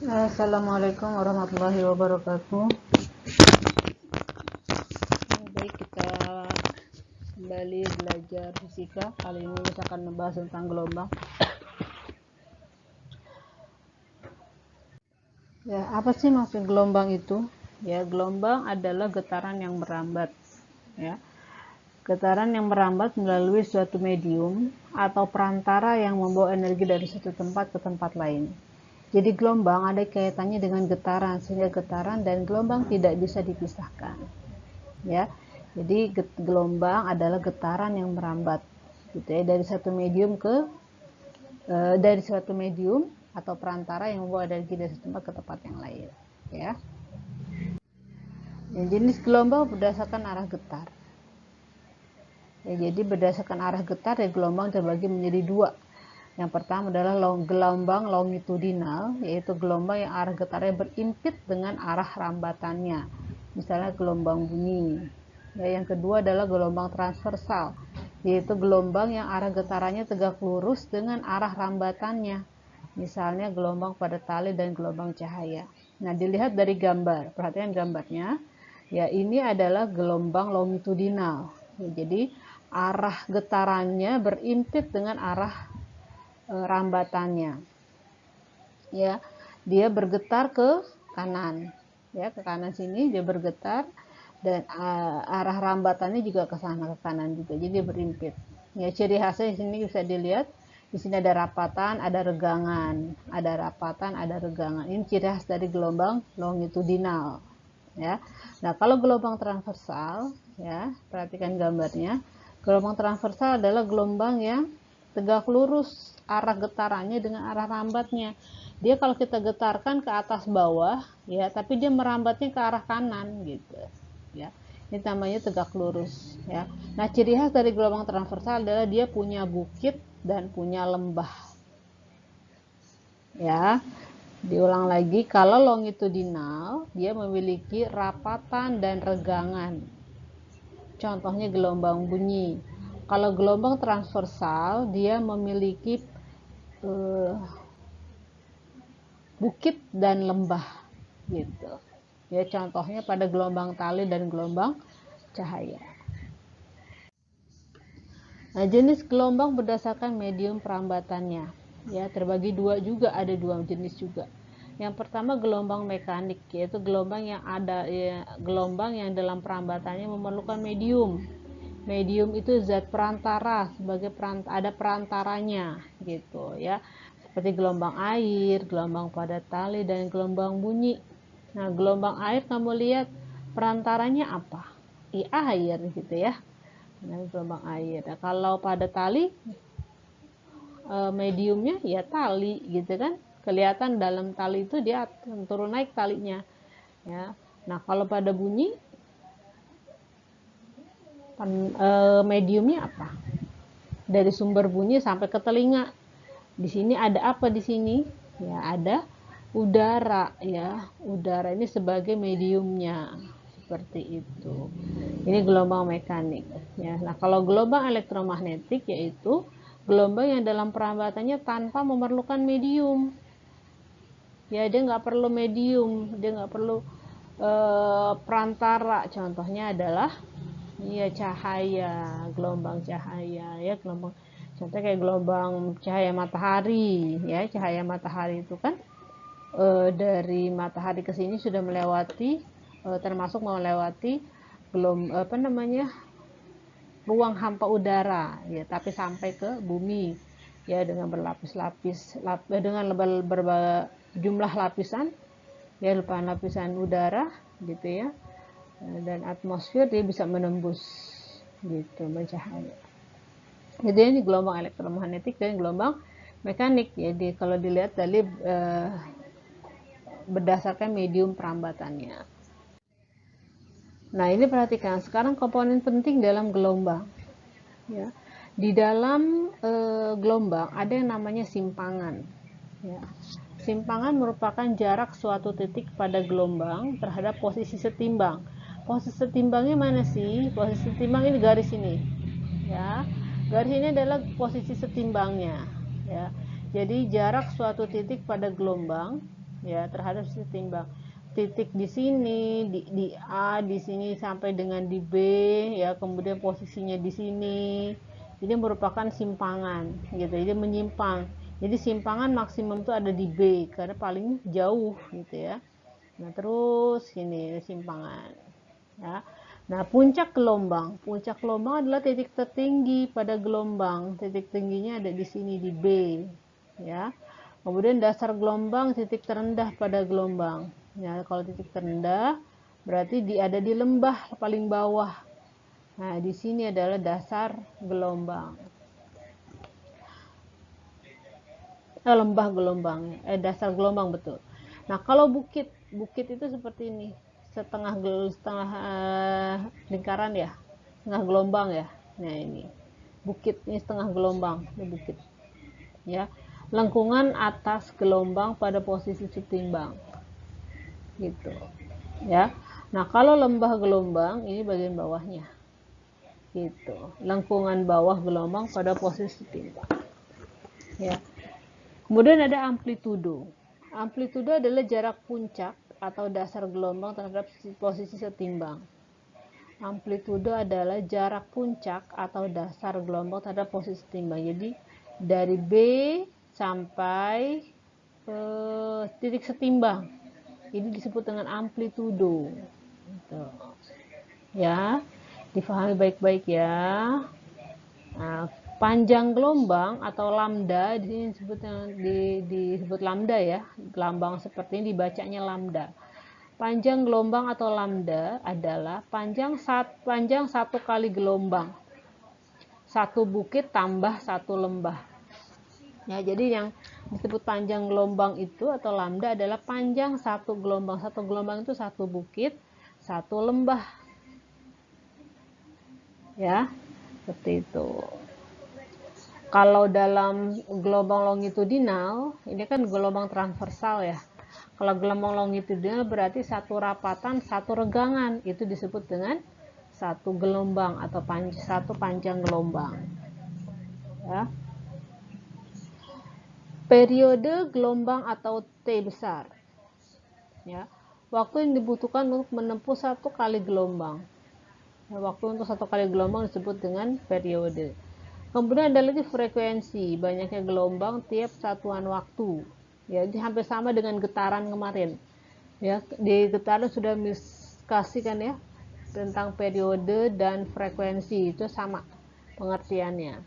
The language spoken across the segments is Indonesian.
Assalamualaikum warahmatullahi wabarakatuh. Baik, kita kembali belajar fisika. Kali ini kita akan membahas tentang gelombang. Ya, apa sih maksud gelombang itu? Ya, gelombang adalah getaran yang merambat. Ya, getaran yang merambat melalui suatu medium atau perantara yang membawa energi dari satu tempat ke tempat lain. Jadi gelombang ada kaitannya dengan getaran, sehingga getaran dan gelombang tidak bisa dipisahkan. Ya, jadi gelombang adalah getaran yang merambat, gitu ya, dari satu medium atau perantara yang membawa energi dari satu tempat ke tempat yang lain. Ya, dan jenis gelombang berdasarkan arah getar. Ya, jadi berdasarkan arah getar, ya, gelombang terbagi menjadi dua. Yang pertama adalah gelombang longitudinal, yaitu gelombang yang arah getarnya berimpit dengan arah rambatannya, misalnya gelombang bunyi. Ya, yang kedua adalah gelombang transversal, yaitu gelombang yang arah getarannya tegak lurus dengan arah rambatannya, misalnya gelombang pada tali dan gelombang cahaya. Nah, dilihat dari gambar, perhatikan gambarnya. Ya, ini adalah gelombang longitudinal. Ya, jadi arah getarannya berimpit dengan arah rambatannya. Ya, dia bergetar ke kanan. Ya, ke kanan sini dia bergetar, dan arah rambatannya juga ke sana, ke kanan juga. Jadi dia berimpit. Ya, ciri khasnya di sini bisa dilihat. Di sini ada rapatan, ada regangan, ada rapatan, ada regangan. Ini ciri khas dari gelombang longitudinal. Ya. Nah, kalau gelombang transversal, ya, perhatikan gambarnya. Gelombang transversal adalah gelombang yang tegak lurus arah getarannya dengan arah rambatnya. Dia kalau kita getarkan ke atas bawah, ya, tapi dia merambatnya ke arah kanan, gitu. Ya, ini namanya tegak lurus. Ya. Nah, ciri khas dari gelombang transversal adalah dia punya bukit dan punya lembah. Ya, diulang lagi, kalau longitudinal dia memiliki rapatan dan regangan. Contohnya gelombang bunyi. Kalau gelombang transversal dia memiliki bukit dan lembah, gitu. Ya, contohnya pada gelombang tali dan gelombang cahaya. Nah, jenis gelombang berdasarkan medium perambatannya. Ya, terbagi dua juga, ada dua jenis juga. Yang pertama gelombang mekanik, yaitu gelombang yang dalam perambatannya memerlukan medium. Medium itu zat perantara, ada perantaranya, gitu ya. Seperti gelombang air, gelombang padat tali, dan gelombang bunyi. Nah, gelombang air kamu lihat perantaranya apa? Air, gitu ya. Nah, gelombang air. Nah, kalau pada tali, mediumnya ya tali, gitu kan. Kelihatan dalam tali itu dia turun naik talinya. Ya. Nah, kalau pada bunyi, mediumnya apa? Dari sumber bunyi sampai ke telinga. Di sini ada apa di sini? Ya, ada udara, ya. Udara ini sebagai mediumnya. Seperti itu. Ini gelombang mekanik, ya. Nah, kalau gelombang elektromagnetik yaitu gelombang yang dalam perambatannya tanpa memerlukan medium. Ya, dia nggak perlu medium, dia nggak perlu perantara. Contohnya adalah cahaya, gelombang cahaya, ya, gelombang. Contoh kayak gelombang cahaya matahari, ya. Cahaya matahari itu kan dari matahari ke sini sudah melewati, termasuk melewati ruang hampa udara, ya, tapi sampai ke bumi, ya, dengan berlapis-lapis, dengan jumlah lapisan, ya, lapisan udara, gitu ya, dan atmosfer, dia bisa menembus, gitu, mencahaya. Jadi ini gelombang elektromagnetik dan gelombang mekanik. Jadi kalau dilihat dari berdasarkan medium perambatannya. Nah, ini perhatikan sekarang komponen penting dalam gelombang. Ya, di dalam gelombang ada yang namanya simpangan. Ya. Simpangan merupakan jarak suatu titik pada gelombang terhadap posisi setimbang. Posisi setimbangnya mana sih? Posisi setimbang ini garis ini. Ya, garis ini adalah posisi setimbangnya. Ya, jadi jarak suatu titik pada gelombang ya, terhadap setimbang. Titik di sini, di A, di sini sampai dengan di B, ya, kemudian posisinya di sini. Ini merupakan simpangan, gitu. Jadi menyimpang. Jadi simpangan maksimum itu ada di B karena paling jauh, gitu ya. Nah, terus ini simpangan, ya. Nah, puncak gelombang. Puncak gelombang adalah titik tertinggi pada gelombang. Titik tingginya ada di sini di B, ya. Kemudian dasar gelombang, titik terendah pada gelombang. Ya, kalau titik terendah berarti ada di lembah paling bawah. Nah, di sini adalah dasar gelombang. Lembah gelombang, dasar gelombang, betul. Nah, kalau bukit, bukit itu seperti ini, setengah lingkaran ya, setengah gelombang ya. Nah, ini bukit, ini setengah gelombang, ini bukit, ya. Lengkungan atas gelombang pada posisi setimbang, gitu, ya. Nah, kalau lembah gelombang ini bagian bawahnya, gitu. Lengkungan bawah gelombang pada posisi setimbang, ya. Kemudian ada amplitudo. Amplitudo adalah jarak puncak atau dasar gelombang terhadap posisi setimbang. Amplitudo adalah jarak puncak atau dasar gelombang terhadap posisi setimbang. Jadi dari B sampai titik setimbang. Ini disebut dengan amplitudo. Gitu. Ya, difahami baik-baik ya. Nah, panjang gelombang atau lambda di sini disebut lambda ya. Lambang seperti ini dibacanya lambda. Panjang gelombang atau lambda adalah panjang satu kali gelombang. Satu bukit tambah satu lembah. Ya, jadi yang disebut panjang gelombang itu atau lambda adalah panjang satu gelombang. Satu gelombang itu satu bukit, satu lembah. Ya, seperti itu. Kalau dalam gelombang longitudinal, ini kan gelombang transversal ya. Kalau gelombang longitudinal berarti satu rapatan, satu regangan. Itu disebut dengan satu gelombang atau satu panjang gelombang. Ya. Periode gelombang atau T besar. Ya. Waktu yang dibutuhkan untuk menempuh satu kali gelombang. Ya, waktu untuk satu kali gelombang disebut dengan periode. Kemudian ada lagi frekuensi, banyaknya gelombang tiap satuan waktu. Ya, ini hampir sama dengan getaran kemarin. Ya, di getaran sudah kasihkan ya tentang periode dan frekuensi, itu sama pengertiannya.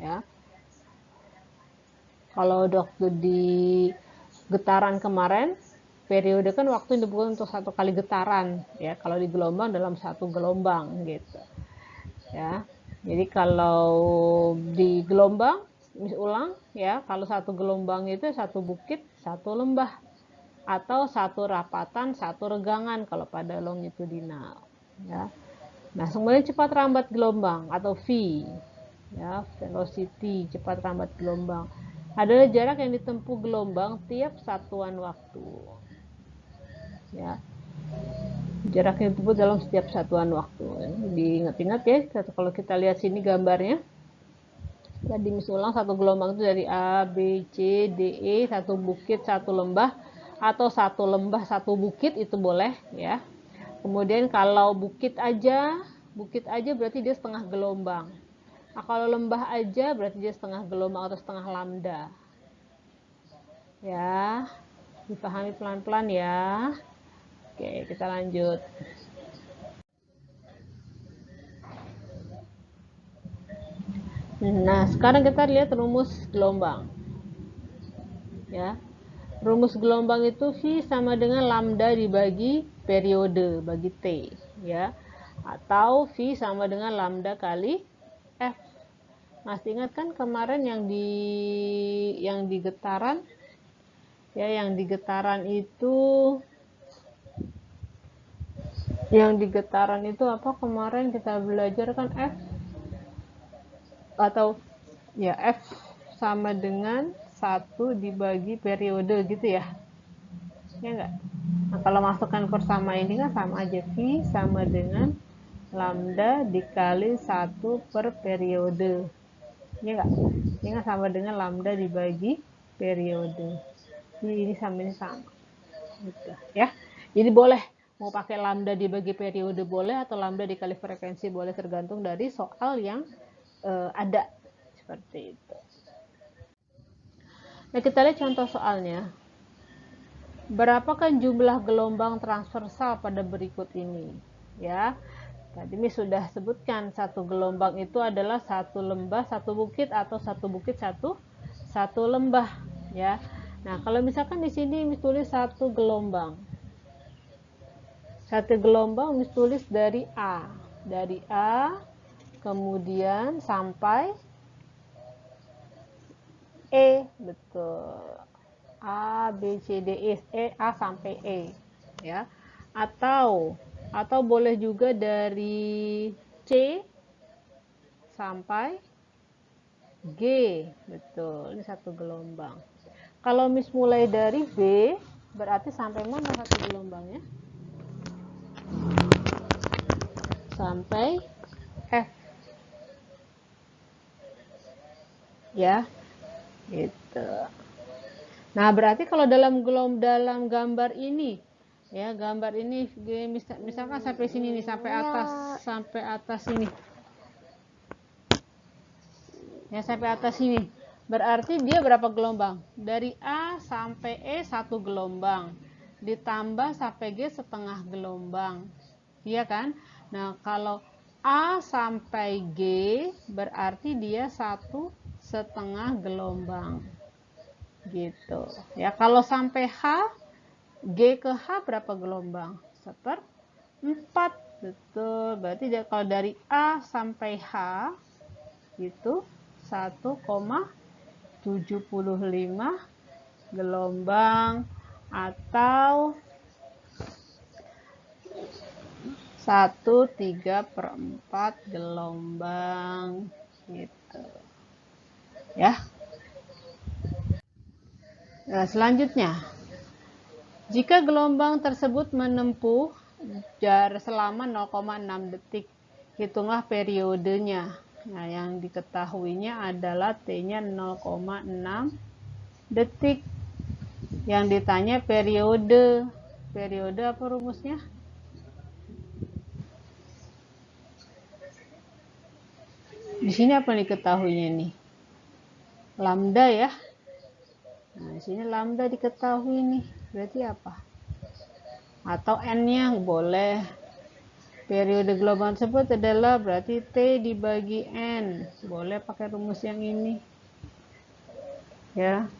Ya. Kalau waktu di getaran kemarin, periode kan waktu yang dibutuhkan untuk satu kali getaran. Ya, kalau di gelombang dalam satu gelombang gitu. Ya. Jadi kalau di gelombang, ulang ya, kalau satu gelombang itu satu bukit, satu lembah, atau satu rapatan, satu regangan kalau pada longitudinal. Ya. Nah, kemudian cepat rambat gelombang atau V, ya, velocity, cepat rambat gelombang, adalah jarak yang ditempuh gelombang tiap satuan waktu. Ya. Jarak yang ditempuh dalam setiap satuan waktu. Diingat-ingat ya, kalau kita lihat sini gambarnya. Tadi misalnya satu gelombang itu dari A, B, C, D, E, satu bukit, satu lembah, atau satu lembah, satu bukit itu boleh ya. Kemudian kalau bukit aja berarti dia setengah gelombang. Nah, kalau lembah aja berarti dia setengah gelombang atau setengah lambda. Ya, dipahami pelan-pelan ya. Oke, kita lanjut. Nah, sekarang kita lihat rumus gelombang. Ya. Rumus gelombang itu V sama dengan lambda dibagi periode, bagi T, ya. Atau V sama dengan lambda kali F. Masih ingat kan kemarin yang di getaran? Ya, yang di getaran itu apa kemarin kita belajar kan F atau ya F sama dengan 1 dibagi periode gitu ya. Ya enggak? Nah, kalau masukkan persama ini kan sama aja, V sama dengan lambda dikali 1 per periode. Ya enggak? Ini kan sama dengan lambda dibagi periode. Ini sama ini sama. gitu ya. Jadi boleh mau pakai lambda dibagi periode boleh, atau lambda dikali frekuensi boleh, tergantung dari soal yang ada, seperti itu. Nah, kita lihat contoh soalnya. Berapakah jumlah gelombang transversal pada berikut ini? Ya, tadi ini sudah sebutkan, satu gelombang itu adalah satu lembah satu bukit, atau satu bukit satu lembah, ya. Nah, kalau misalkan di sini tulis satu gelombang, tulis dari A kemudian sampai E, betul. A, B, C, D, E, A sampai E, ya. Atau boleh juga dari C sampai G, betul. Ini satu gelombang. Kalau mulai dari B, berarti sampai mana satu gelombangnya? Sampai F, ya, gitu. Nah, berarti kalau dalam gambar ini, ya, gambar ini misalkan sampai sini nih, sampai atas ini. Ya, sampai atas sini. Berarti dia berapa gelombang? Dari A sampai E satu gelombang. Ditambah sampai G setengah gelombang. Iya kan? Nah, kalau A sampai G berarti dia satu setengah gelombang. Gitu. Ya, kalau sampai H, G ke H berapa gelombang? 1/4. Betul. Berarti kalau dari A sampai H itu 1,75 gelombang, atau 1/3/4 gelombang, gitu ya. Nah, selanjutnya, jika gelombang tersebut menempuh jarak selama 0,6 detik, hitunglah periodenya. Nah, yang diketahuinya adalah T-nya 0,6 detik. Yang ditanya periode. Periode apa rumusnya? Di sini apa diketahuinya nih? Lambda ya. Nah, di sini lambda diketahui nih. Berarti apa? Atau N-nya boleh. Periode gelombang tersebut adalah berarti T dibagi N. Boleh pakai rumus yang ini. Ya.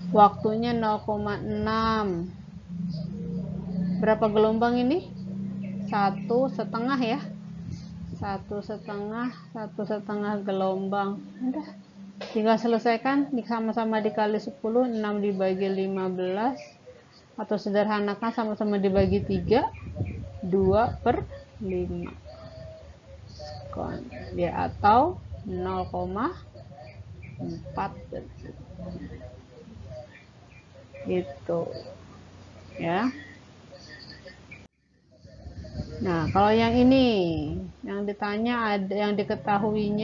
Waktunya 0,6. Berapa gelombang ini? 1,5 ya. 1,5 gelombang. Udah. Tinggal selesaikan, sama-sama dikali 10, 6 dibagi 15, atau sederhanakan sama-sama dibagi 3, 2/5. Ya, atau 0,4 itu ya. Nah, kalau yang ini yang ditanya, ada yang diketahui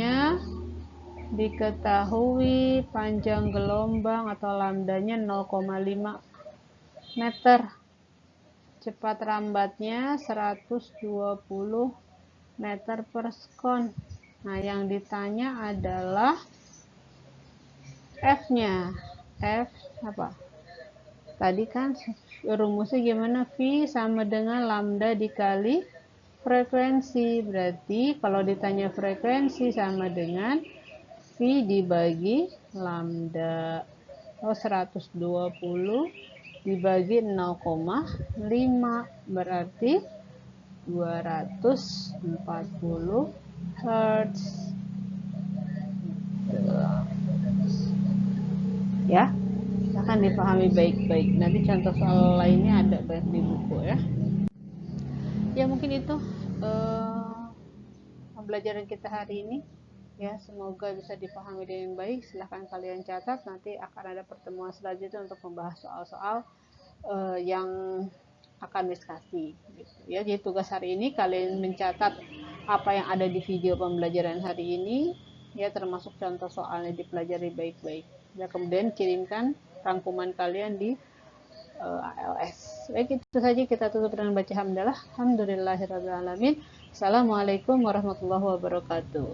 panjang gelombang atau lambdanya 0,5 meter, cepat rambatnya 120 meter per sekon. Nah, yang ditanya adalah F-nya. F apa? Tadi kan rumusnya gimana? V sama dengan lambda dikali frekuensi. Berarti kalau ditanya frekuensi sama dengan V dibagi lambda. 120 dibagi 0,5 berarti 240 Hz. Ya, akan dipahami baik-baik. Nanti contoh soal lainnya ada banyak di buku ya. Ya, mungkin itu pembelajaran kita hari ini. Ya, semoga bisa dipahami dengan baik. Silahkan kalian catat, nanti akan ada pertemuan selanjutnya untuk membahas soal-soal yang akan diskusi gitu ya. Jadi tugas hari ini kalian mencatat apa yang ada di video pembelajaran hari ini ya, termasuk contoh soalnya dipelajari baik-baik. Ya, kemudian kirimkan rangkuman kalian di ALS. Baik, itu saja, kita tutup dengan baca hamdalah. Alhamdulillahirabbil alamin. Assalamualaikum warahmatullahi wabarakatuh.